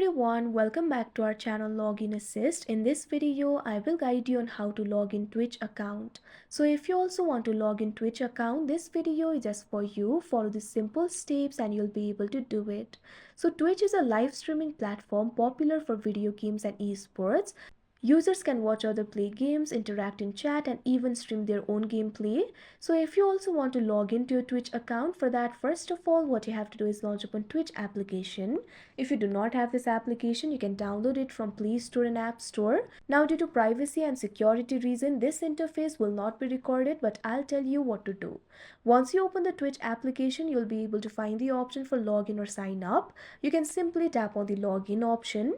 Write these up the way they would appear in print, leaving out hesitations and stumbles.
everyone, welcome back to our channel Login Assist. In this video, I will guide you on how to log in Twitch account. So if you also want to log in Twitch account, this video is just for you. Follow the simple steps and you'll be able to do it. So Twitch is a live streaming platform popular for video games and esports. Users can watch other play games, interact in chat, and even stream their own gameplay. So if you also want to log into your Twitch account, for that, first of all, what you have to do is launch upon Twitch application. If you do not have this application, you can download it from Play Store and App Store. Now, due to privacy and security reason, this interface will not be recorded, but I'll tell you what to do. Once you open the Twitch application, you'll be able to find the option for login or sign up. You can simply tap on the login option.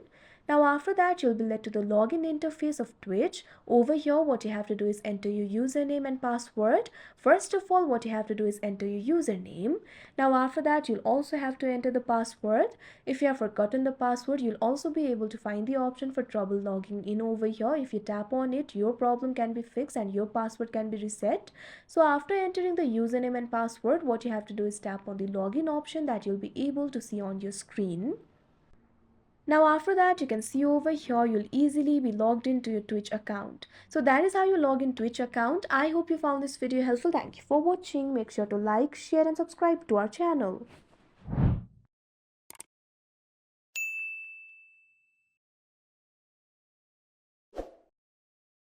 Now after that, you'll be led to the login interface of Twitch. Over here, what you have to do is enter your username and password. First of all, what you have to do is enter your username. Now after that, you'll also have to enter the password. If you have forgotten the password, you'll also be able to find the option for trouble logging in over here. If you tap on it, your problem can be fixed and your password can be reset. So after entering the username and password, what you have to do is tap on the login option that you'll be able to see on your screen. Now after that, you can see over here, you'll easily be logged into your Twitch account. So that is how you log in Twitch account. I hope you found this video helpful. Thank you for watching. Make sure to like, share and subscribe to our channel.